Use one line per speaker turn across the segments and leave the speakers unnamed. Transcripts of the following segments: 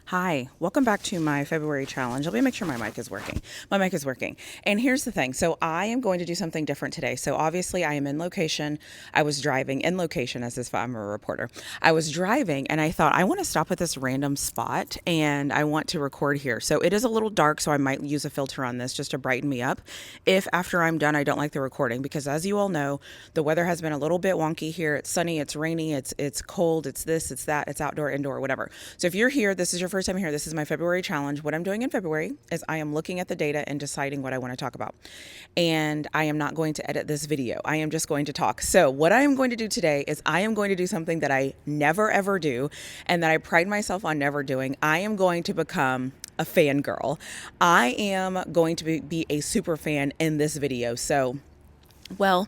Hi, welcome back to my February challenge. Let me make sure my mic is working. My mic is working. And here's the thing. So I am going to do something different today. So obviously I am in location. I was driving in location as if I'm a reporter. I was driving and I thought I want to stop at this random spot and I want to record here. So it is a little dark, so I might use a filter on this just to brighten me up if after I'm done I don't like the recording, because as you all know, the weather has been a little bit wonky here. It's sunny, it's rainy, it's cold, it's this, it's that, it's outdoor, indoor, whatever. So if you're here, this is your first time here, this is my February challenge. What I'm doing in February is I am looking at the data and deciding what I want to talk about. And I am not going to edit this video. I am just going to talk. So what I am going to do today is I am going to do something that I never ever do and that I pride myself on never doing. I am going to become a fangirl. I am going to be a super fan in this video. So, well,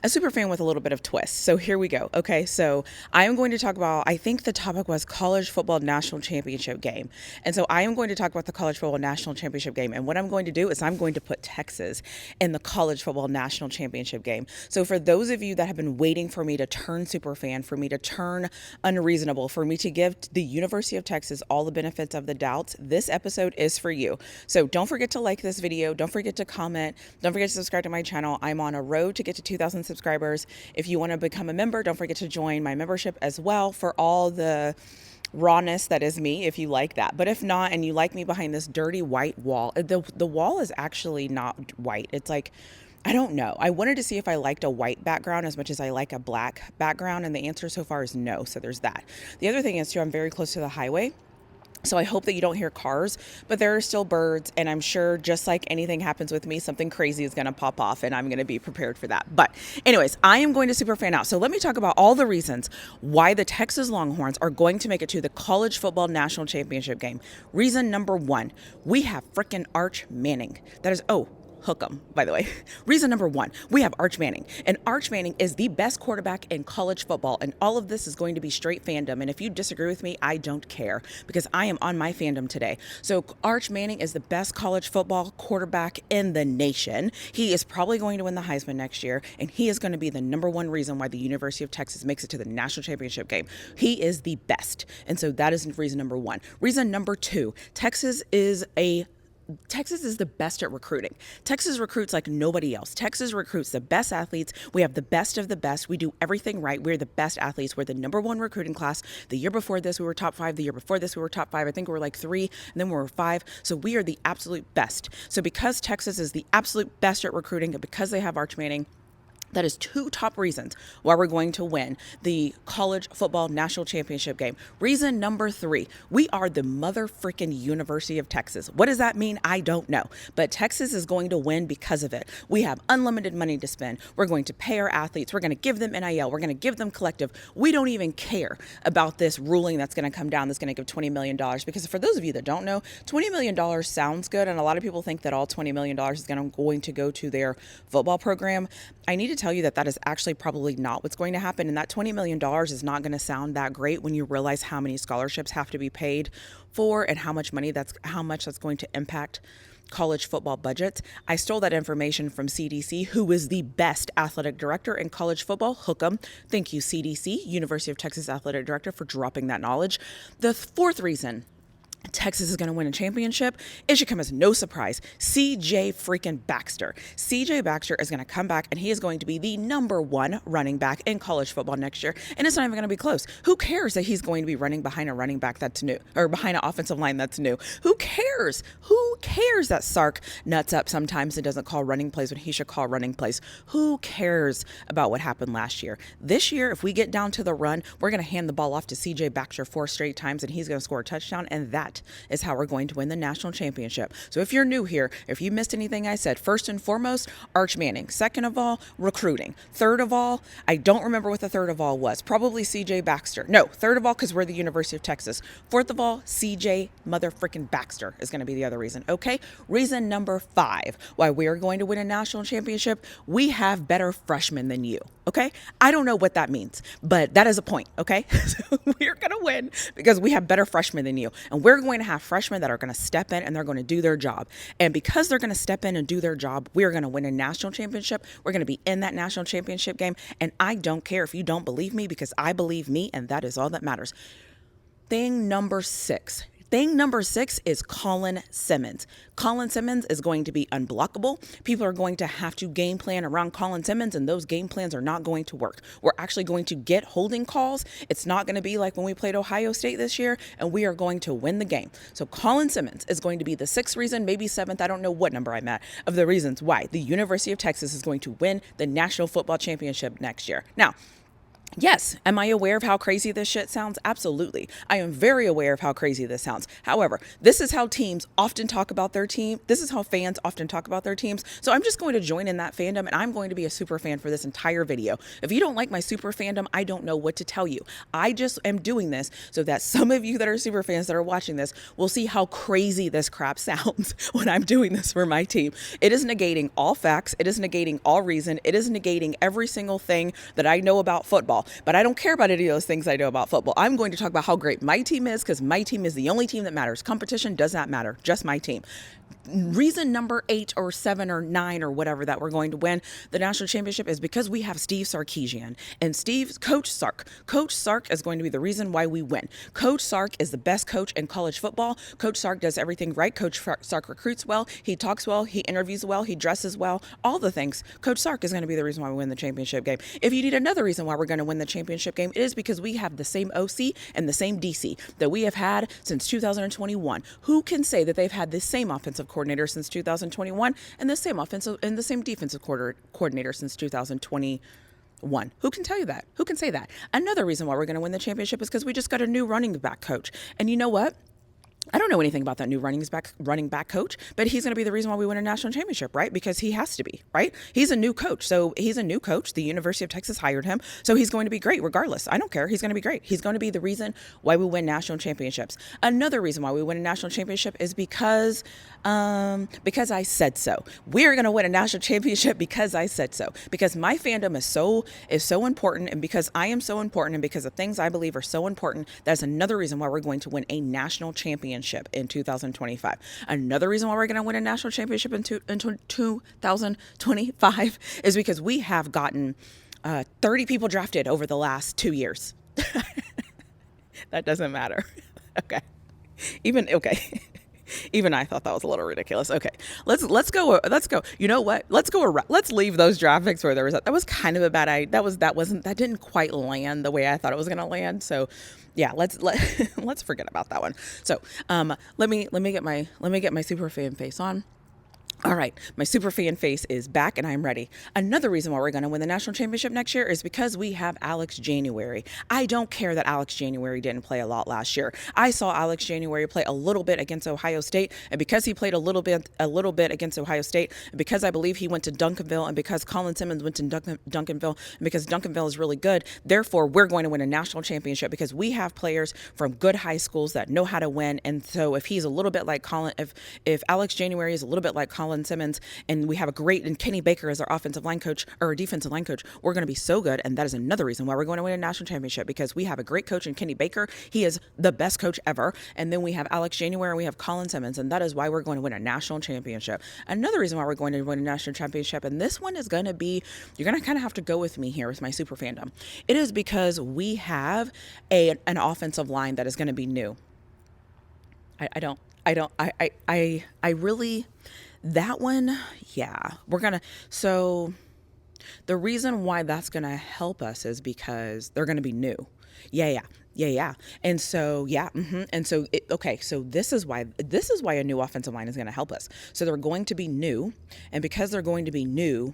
a super fan with a little bit of twist. So here we go. Okay, so I am going to talk about, I think the topic was college football national championship game. And so I am going to talk about the college football national championship game. And what I'm going to do is I'm going to put Texas in the college football national championship game. So for those of you that have been waiting for me to turn super fan, for me to turn unreasonable, for me to give the University of Texas all the benefits of the doubt, this episode is for you. So don't forget to like this video. Don't forget to comment. Don't forget to subscribe to my channel. I'm on a road to get to 2,000 subscribers. If you want to become a member, don't forget to join my membership as well for all the rawness that is me, if you like that. But if not, and you like me behind this dirty white wall, the wall is actually not white. It's like, I don't know. I wanted to see if I liked a white background as much as I like a black background, and the answer so far is no. So there's that. The other thing is too, I'm very close to the highway. So I hope that you don't hear cars, but there are still birds, and I'm sure just like anything happens with me, something crazy is going to pop off, and I'm going to be prepared for that. But anyways, I am going to super fan out. So let me talk about all the reasons why the Texas Longhorns are going to make it to the college football national championship game. Reason number one, we have freaking Arch Manning. That is, hook 'em, by the way. Reason number one, we have Arch Manning. And Arch Manning is the best quarterback in college football. And all of this is going to be straight fandom. And if you disagree with me, I don't care, because I am on my fandom today. So Arch Manning is the best college football quarterback in the nation. He is probably going to win the Heisman next year. And he is going to be the number one reason why the University of Texas makes it to the national championship game. He is the best. And so that is reason number one. Reason number two, Texas is the best at recruiting. Texas recruits like nobody else. Texas recruits the best athletes. We have the best of the best. We do everything right. We're the best athletes. We're the number one recruiting class. The year before this, we were top 5. The year before this, we were top 5. I think we were like 3, and then we were 5. So we are the absolute best. So because Texas is the absolute best at recruiting, and because they have Arch Manning, that is 2 top reasons why we're going to win the college football national championship game. Reason number 3, we are the mother freaking University of Texas. What does that mean? I don't know. But Texas is going to win because of it. We have unlimited money to spend. We're going to pay our athletes. We're going to give them NIL. We're going to give them collective. We don't even care about this ruling that's going to come down that's going to give $20 million. Because for those of you that don't know, $20 million sounds good. And a lot of people think that all $20 million is going to go to their football program. I need to tell you that that is actually probably not what's going to happen. And that $20 million is not going to sound that great when you realize how many scholarships have to be paid for and how much that's going to impact college football budgets. I stole that information from CDC, who is the best athletic director in college football. Hook 'em. Thank you, CDC, University of Texas Athletic Director, for dropping that knowledge. The fourth reason Texas is going to win a championship, it should come as no surprise. CJ freaking Baxter. CJ Baxter is going to come back, and he is going to be the number 1 running back in college football next year. And it's not even going to be close. Who cares that he's going to be running behind a running back that's new, or behind an offensive line that's new? Who cares? Who cares that Sark nuts up sometimes and doesn't call running plays when he should call running plays? Who cares about what happened last year? This year, if we get down to the run, we're going to hand the ball off to CJ Baxter 4 straight times, and he's going to score a touchdown, and that is how we're going to win the national championship. So if you're new here, if you missed anything I said, first and foremost, Arch Manning. Second of all, recruiting. Third of all, I don't remember what the third of all was. Probably CJ Baxter. No, third of all, because we're the University of Texas. Fourth of all, CJ motherfucking Baxter is going to be the other reason. Okay? Reason number 5 why we are going to win a national championship, we have better freshmen than you. Okay? I don't know what that means, but that is a point. Okay? So we're going to win because we have better freshmen than you. And we're going to have freshmen that are going to step in and they're going to do their job. And because they're going to step in and do their job, we are going to win a national championship. We're going to be in that national championship game. And I don't care if you don't believe me, because I believe me, and that is all that matters. Thing number 6. Thing number 6 is Colin Simmons. Colin Simmons is going to be unblockable. People are going to have to game plan around Colin Simmons, and those game plans are not going to work. We're actually going to get holding calls. It's not going to be like when we played Ohio State this year, and we are going to win the game. So Colin Simmons is going to be the 6th reason, maybe 7th, I don't know what number I'm at, of the reasons why the University of Texas is going to win the National Football Championship next year. Now, yes. Am I aware of how crazy this shit sounds? Absolutely. I am very aware of how crazy this sounds. However, this is how teams often talk about their team. This is how fans often talk about their teams. So I'm just going to join in that fandom, and I'm going to be a super fan for this entire video. If you don't like my super fandom, I don't know what to tell you. I just am doing this so that some of you that are super fans that are watching this will see how crazy this crap sounds when I'm doing this for my team. It is negating all facts. It is negating all reason. It is negating every single thing that I know about football. But I don't care about any of those things I know about football. I'm going to talk about how great my team is, because my team is the only team that matters. Competition does not matter, just my team. Reason number 8 or 7 or 9 or whatever that we're going to win the national championship is because we have Steve Sarkisian and Coach Sark. Coach Sark is going to be the reason why we win. Coach Sark is the best coach in college football. Coach Sark does everything right. Coach Sark recruits well. He talks well. He interviews well. He dresses well. All the things. Coach Sark is going to be the reason why we win the championship game. If you need another reason why we're going to win the championship game, it is because we have the same OC and the same DC that we have had since 2021. Who can say that they've had the same offensive coordinator since 2021 and the same offensive and the same defensive coordinator since 2021? Who can tell you that? Who can say that? Another reason why we're going to win the championship is because we just got a new running back coach. And you know what? I don't know anything about that new running back coach, but he's going to be the reason why we win a national championship, right? Because he has to be, right? He's a new coach. So he's a new coach. The University of Texas hired him. So he's going to be great regardless. I don't care. He's going to be great. He's going to be the reason why we win national championships. Another reason why we win a national championship is because I said so. We're going to win a national championship because I said so. Because my fandom is so important, and because I am so important, and because the things I believe are so important, that's another reason why we're going to win a national championship in 2025. Another reason why we're going to win a national championship in 2025 is because we have gotten 30 people drafted over the last 2 years. That doesn't matter. Okay. Even I thought that was a little ridiculous. Okay, let's go. You know what? Let's go around. Let's leave those draft picks where there was. That was kind of a bad idea. That didn't quite land the way I thought it was going to land. So, yeah, let's forget about that one. So, let me get my super fan face on. All right, my super fan face is back and I'm ready. Another reason why we're going to win the national championship next year is because we have Alex January. I don't care that Alex January didn't play a lot last year. I saw Alex January play a little bit against Ohio State, and because he played a little bit against Ohio State, and because I believe he went to Duncanville, and because Colin Simmons went to Duncanville, and because Duncanville is really good, therefore we're going to win a national championship because we have players from good high schools that know how to win. And so if he's a little bit like if Alex January is a little bit like Colin Simmons, and we have and Kenny Baker as our offensive line coach or our defensive line coach, we're going to be so good. And that is another reason why we're going to win a national championship, because we have a great coach in Kenny Baker. He is the best coach ever. And then we have Alex January and we have Colin Simmons, and that is why we're going to win a national championship. Another reason why we're going to win a national championship, and this one is going to be, you're going to kind of have to go with me here with my super fandom. It is because we have an offensive line that is going to be new. I really, that one, yeah, so the reason why that's going to help us is because they're going to be new. Yeah. And so, And so, so this is why a new offensive line is going to help us. So they're going to be new, and because they're going to be new,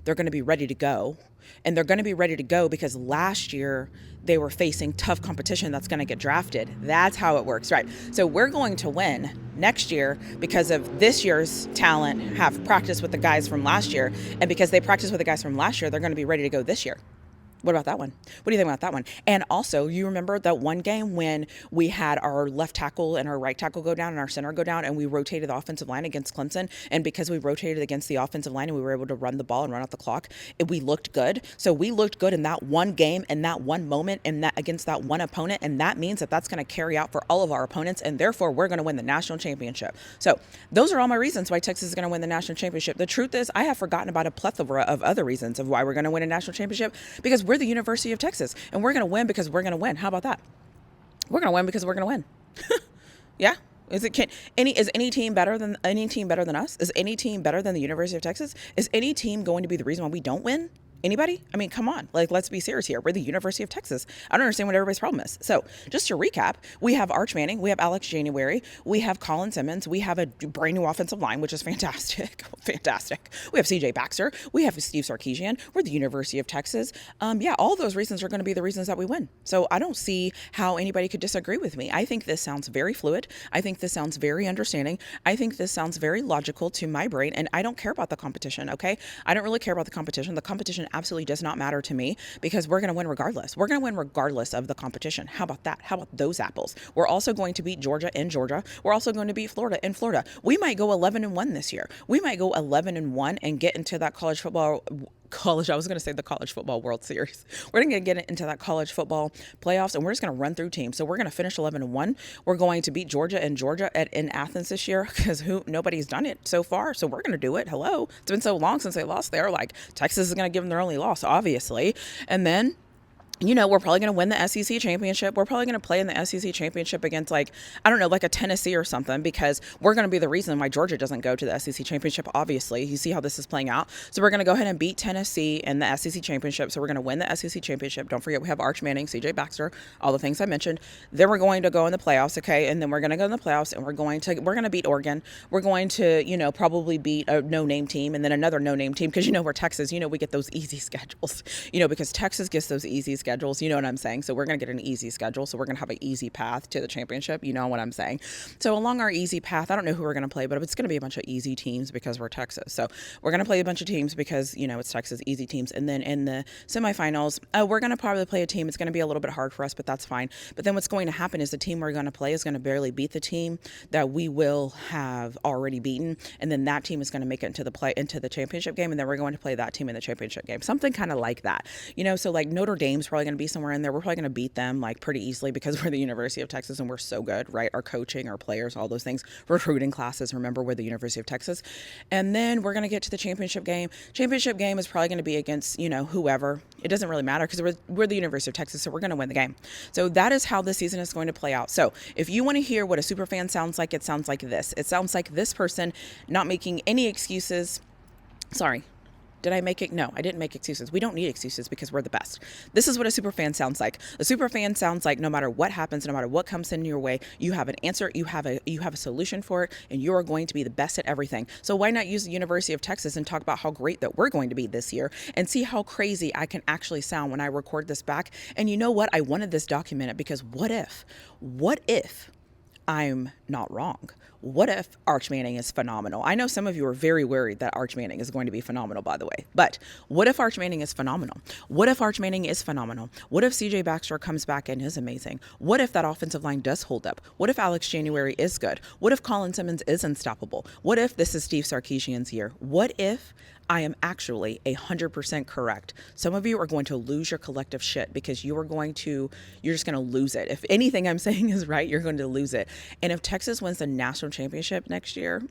they're going to be ready to go. And they're going to be ready to go because last year they were facing tough competition that's going to get drafted. That's how it works, right? So we're going to win next year because of this year's talent have practiced with the guys from last year. And because they practiced with the guys from last year, they're going to be ready to go this year. What about that one? What do you think about that one? And also, you remember that one game when we had our left tackle and our right tackle go down and our center go down, and we rotated the offensive line against Clemson. And because we rotated against the offensive line and we were able to run the ball and run out the clock, we looked good. So we looked good in that one game, in that one moment, and that against that one opponent. And that means that that's going to carry out for all of our opponents. And therefore, we're going to win the national championship. So those are all my reasons why Texas is going to win the national championship. The truth is, I have forgotten about a plethora of other reasons of why we're going to win a national championship, because we're the University of Texas, and we're going to win because we're going to win. How about that? We're going to win because we're going to win. Yeah. Is any team better than us? Is any team better than the University of Texas? Is any team going to be the reason why we don't win? Anybody? I mean, come on. Like, let's be serious here. We're the University of Texas. I don't understand what everybody's problem is. So, just to recap, we have Arch Manning, we have Alex January, we have Colin Simmons, we have a brand new offensive line, which is fantastic. Fantastic. We have CJ Baxter, we have Steve Sarkisian, we're the University of Texas. Yeah, all those reasons are going to be the reasons that we win. So, I don't see how anybody could disagree with me. I think this sounds very fluid. I think this sounds very understanding. I think this sounds very logical to my brain, and I don't care about the competition, okay? I don't really care about the competition. The competition absolutely does not matter to me because we're going to win regardless. We're going to win regardless of the competition. How about that? How about those apples? We're also going to beat Georgia in Georgia. We're also going to beat Florida in Florida. We might go 11-1 this year. We might go 11-1 and get into that college football I was going to say the college football World Series. We're going to get into that college football playoffs, and we're just going to run through teams. So we're going to finish 11-1. We're going to beat Georgia in in Athens this year because nobody's done it so far. So we're going to do it. Hello, it's been so long since they lost there. Like, Texas is going to give them their only loss, obviously, and then, we're probably going to win the SEC championship. We're probably going to play in the SEC championship against, like, I don't know, like a Tennessee or something, because we're going to be the reason why Georgia doesn't go to the SEC championship, obviously. You see how this is playing out. So we're going to go ahead and beat Tennessee in the SEC championship. So we're going to win the SEC championship. Don't forget, we have Arch Manning, CJ Baxter, all the things I mentioned. Then we're going to go in the playoffs, okay? And then we're going to go in the playoffs, and we're going to beat Oregon. We're going to, probably beat a no-name team and then another no-name team, because, we're Texas. We get those easy schedules, because Texas gets those easy schedules. You know what I'm saying? So we're going to get an easy schedule. So we're going to have an easy path to the championship. You know what I'm saying? So along our easy path, I don't know who we're going to play, but it's going to be a bunch of easy teams because we're Texas. So we're going to play a bunch of teams because, it's Texas, easy teams. And then in the semifinals, we're going to probably play a team. It's going to be a little bit hard for us, but that's fine. But then what's going to happen is the team we're going to play is going to barely beat the team that we will have already beaten. And then that team is going to make it into the championship game. And then we're going to play that team in the championship game. Something kind of like that, so like Notre Dame's probably going to be somewhere in there. We're probably going to beat them like pretty easily because we're the University of Texas and we're so good, right? Our coaching, our players, all those things, recruiting classes. Remember, we're the University of Texas. And then we're going to get to the championship game. Championship game is probably going to be against, whoever. It doesn't really matter because we're the University of Texas, so we're going to win the game. So that is how the season is going to play out. So if you want to hear what a super fan sounds like, it sounds like this. It sounds like this person not making any excuses. Sorry. Did I make it? No, I didn't make excuses. We don't need excuses because we're the best. This is what a super fan sounds like. A super fan sounds like no matter what happens, no matter what comes in your way, you have an answer, you have a solution for it, and you're going to be the best at everything. So why not use the University of Texas and talk about how great that we're going to be this year and see how crazy I can actually sound when I record this back? And you know what? I wanted this documented because what if I'm not wrong? What if Arch Manning is phenomenal? I know some of you are very worried that Arch Manning is going to be phenomenal, by the way. But what if Arch Manning is phenomenal? What if Arch Manning is phenomenal? What if CJ Baxter comes back and is amazing? What if that offensive line does hold up? What if Alex January is good? What if Colin Simmons is unstoppable? What if this is Steve Sarkisian's year? What if I am actually 100% correct? Some of you are going to lose your collective shit because you're just going to lose it. If anything I'm saying is right, you're going to lose it. And if Texas wins the national championship next year,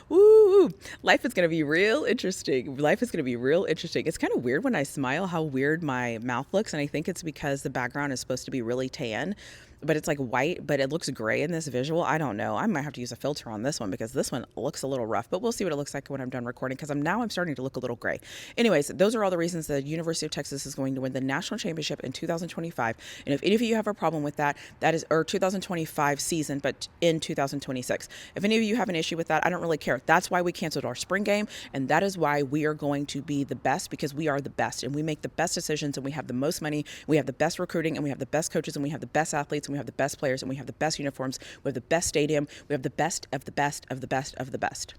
woo, life is going to be real interesting. Life is going to be real interesting. It's kind of weird when I smile how weird my mouth looks. And I think it's because the background is supposed to be really tan, but it's like white, but it looks gray in this visual. I don't know. I might have to use a filter on this one because this one looks a little rough, but we'll see what it looks like when I'm done recording because I'm starting to look a little gray. Anyways, those are all the reasons the University of Texas is going to win the national championship in 2025. And if any of you have a problem with that is, or 2025 season, but in 2026. If any of you have an issue with that, I don't really care. That's why we canceled our spring game. And that is why we are going to be the best because we are the best and we make the best decisions and we have the most money. We have the best recruiting and we have the best coaches and we have the best athletes. We have the best players and we have the best uniforms. We have the best stadium. We have the best of the best of the best of the best.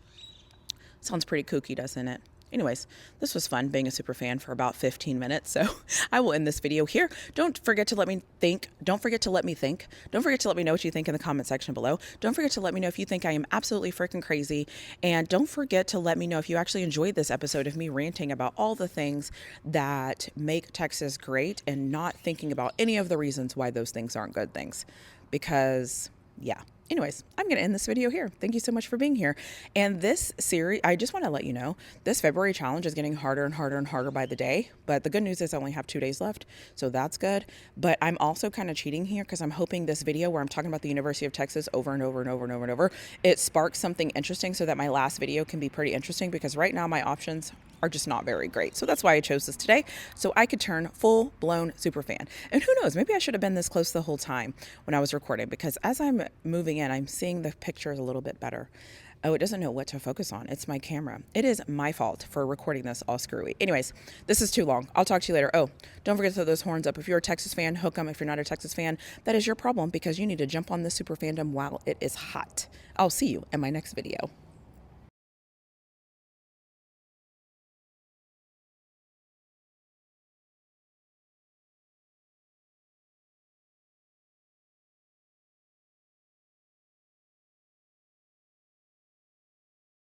Sounds pretty kooky, doesn't it? Anyways, this was fun being a super fan for about 15 minutes. So I will end this video here. Don't forget to let me think. Don't forget to let me think. Don't forget to let me know what you think in the comment section below. Don't forget to let me know if you think I am absolutely freaking crazy. And don't forget to let me know if you actually enjoyed this episode of me ranting about all the things that make Texas great and not thinking about any of the reasons why those things aren't good things. Because, yeah. Anyways, I'm going to end this video here. Thank you so much for being here. And this series, I just want to let you know, this February challenge is getting harder and harder and harder by the day. But the good news is I only have 2 days left, so that's good. But I'm also kind of cheating here because I'm hoping this video where I'm talking about the University of Texas over and over and over and over and over, it sparks something interesting so that my last video can be pretty interesting, because right now my options are just not very great. So that's why I chose this today, so I could turn full-blown super fan. And who knows, maybe I should have been this close the whole time when I was recording, because as I'm moving in, I'm seeing the pictures a little bit better. Oh, it doesn't know what to focus on. It's my camera. It is my fault for recording this all screwy. Anyways, this is too long. I'll talk to you later. Oh, don't forget to throw those horns up. If you're a Texas fan, hook them. If you're not a Texas fan, that is your problem, because you need to jump on this super fandom while it is hot. I'll see you in my next video.